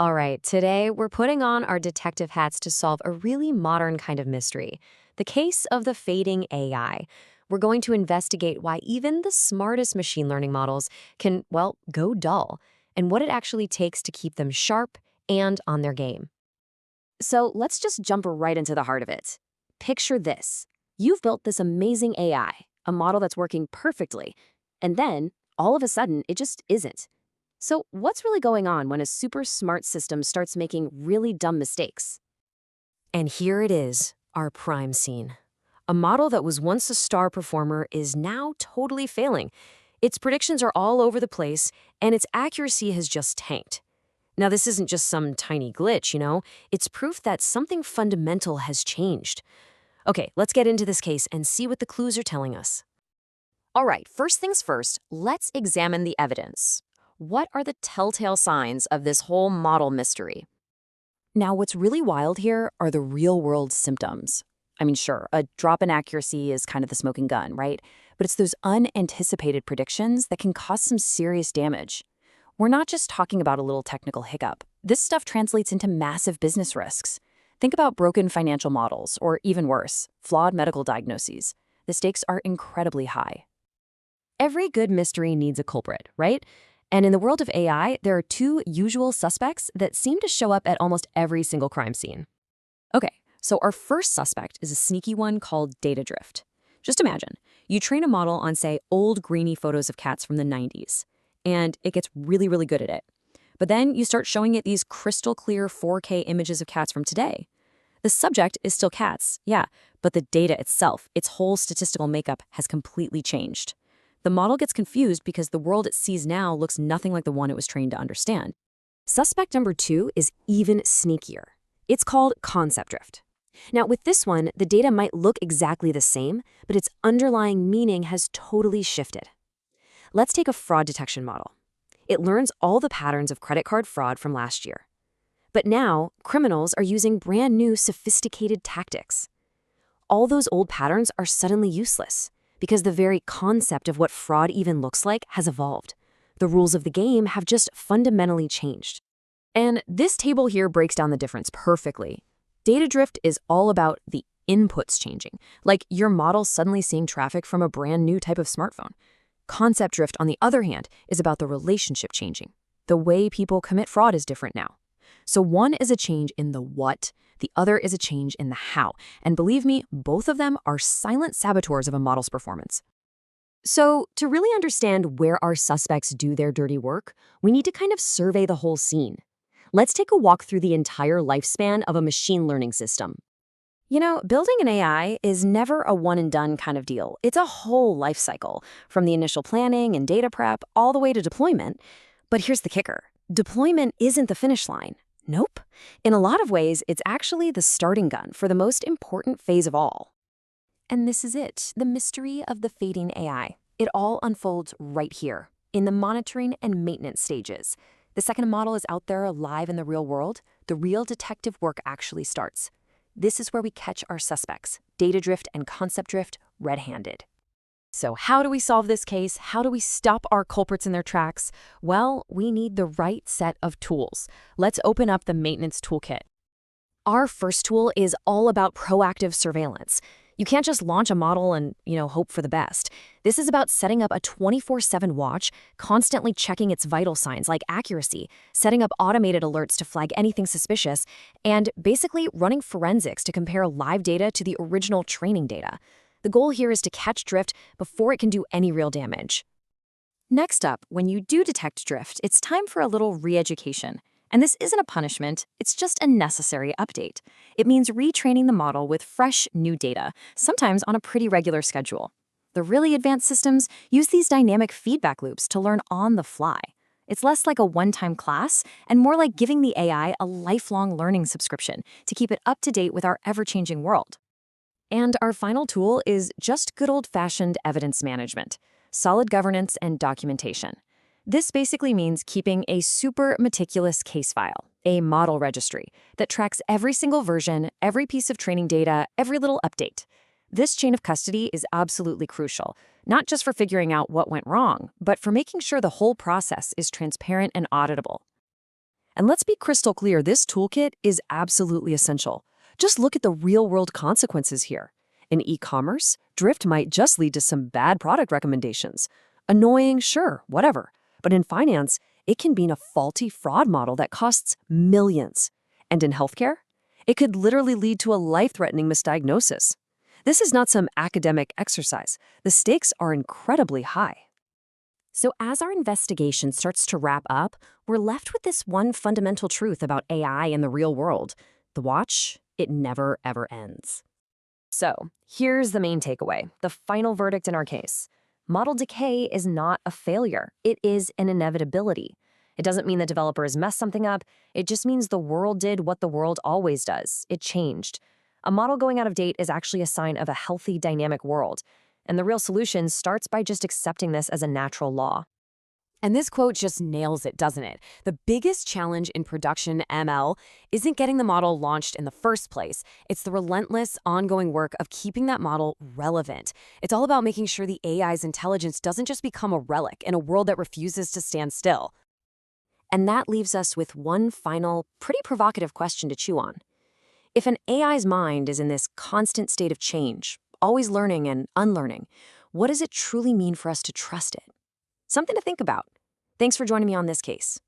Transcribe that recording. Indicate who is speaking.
Speaker 1: All right, today we're putting on our detective hats to solve a really modern kind of mystery, the case of the fading AI. We're going to investigate why even the smartest machine learning models can, well, go dull, and what it actually takes to keep them sharp and on their game. So let's just jump right into the heart of it. Picture this. You've built this amazing AI, a model that's working perfectly, and then, all of a sudden, it just isn't. So what's really going on when a super smart system starts making really dumb mistakes? And here it is, our prime scene. A model that was once a star performer is now totally failing. Its predictions are all over the place, and its accuracy has just tanked. Now, this isn't just some tiny glitch. It's proof that something fundamental has changed. Okay, let's get into this case and see what the clues are telling us. All right, first things first, let's examine the evidence. What are the telltale signs of this whole model mystery? Now, what's really wild here are the real-world symptoms. I mean, sure, a drop in accuracy is kind of the smoking gun, right? But it's those unanticipated predictions that can cause some serious damage. We're not just talking about a little technical hiccup. This stuff translates into massive business risks. Think about broken financial models, or even worse, flawed medical diagnoses. The stakes are incredibly high. Every good mystery needs a culprit, right? And in the world of AI, there are two usual suspects that seem to show up at almost every single crime scene. Okay, so our first suspect is a sneaky one called data drift. Just imagine, you train a model on, say, old grainy photos of cats from the 90s, and it gets really, really good at it. But then you start showing it these crystal clear 4K images of cats from today. The subject is still cats, yeah, but the data itself, its whole statistical makeup, has completely changed. The model gets confused because the world it sees now looks nothing like the one it was trained to understand. Suspect number 2 is even sneakier. It's called concept drift. Now, with this one, the data might look exactly the same, but its underlying meaning has totally shifted. Let's take a fraud detection model. It learns all the patterns of credit card fraud from last year. But now, criminals are using brand new sophisticated tactics. All those old patterns are suddenly useless, because the very concept of what fraud even looks like has evolved. The rules of the game have just fundamentally changed. And this table here breaks down the difference perfectly. Data drift is all about the inputs changing, like your model suddenly seeing traffic from a brand new type of smartphone. Concept drift, on the other hand, is about the relationship changing. The way people commit fraud is different now. So one is a change in the what, the other is a change in the how. And believe me, both of them are silent saboteurs of a model's performance. So to really understand where our suspects do their dirty work, we need to kind of survey the whole scene. Let's take a walk through the entire lifespan of a machine learning system. Building an AI is never a one-and-done kind of deal. It's a whole life cycle, from the initial planning and data prep all the way to deployment. But here's the kicker. Deployment isn't the finish line. Nope. In a lot of ways, it's actually the starting gun for the most important phase of all. And this is it, the mystery of the fading AI. It all unfolds right here, in the monitoring and maintenance stages. The second a model is out there alive in the real world, the real detective work actually starts. This is where we catch our suspects, data drift and concept drift, red-handed. So how do we solve this case? How do we stop our culprits in their tracks? Well, we need the right set of tools. Let's open up the maintenance toolkit. Our first tool is all about proactive surveillance. You can't just launch a model and, hope for the best. This is about setting up a 24/7 watch, constantly checking its vital signs like accuracy, setting up automated alerts to flag anything suspicious, and basically running forensics to compare live data to the original training data. The goal here is to catch drift before it can do any real damage. Next up, when you do detect drift, it's time for a little re-education. And this isn't a punishment, it's just a necessary update. It means retraining the model with fresh, new data, sometimes on a pretty regular schedule. The really advanced systems use these dynamic feedback loops to learn on the fly. It's less like a one-time class and more like giving the AI a lifelong learning subscription to keep it up to date with our ever-changing world. And our final tool is just good old-fashioned evidence management, solid governance and documentation. This basically means keeping a super meticulous case file, a model registry, that tracks every single version, every piece of training data, every little update. This chain of custody is absolutely crucial, not just for figuring out what went wrong, but for making sure the whole process is transparent and auditable.
Speaker 2: And let's be crystal clear, this toolkit is absolutely essential. Just look at the real-world consequences here. In e-commerce, drift might just lead to some bad product recommendations. Annoying, sure, whatever. But in finance, it can mean a faulty fraud model that costs millions. And in healthcare, it could literally lead to a life-threatening misdiagnosis. This is not some academic exercise. The stakes are incredibly high.
Speaker 1: So as our investigation starts to wrap up, we're left with this one fundamental truth about AI in the real world. The watch, it never, ever ends. So here's the main takeaway, the final verdict in our case. Model decay is not a failure. It is an inevitability. It doesn't mean the developers messed something up. It just means the world did what the world always does. It changed. A model going out of date is actually a sign of a healthy, dynamic world. And the real solution starts by just accepting this as a natural law.
Speaker 3: And this quote just nails it, doesn't it? The biggest challenge in production ML isn't getting the model launched in the first place. It's the relentless, ongoing work of keeping that model relevant. It's all about making sure the AI's intelligence doesn't just become a relic in a world that refuses to stand still.
Speaker 1: And that leaves us with one final, pretty provocative question to chew on. If an AI's mind is in this constant state of change, always learning and unlearning, what does it truly mean for us to trust it? Something to think about. Thanks for joining me on this case.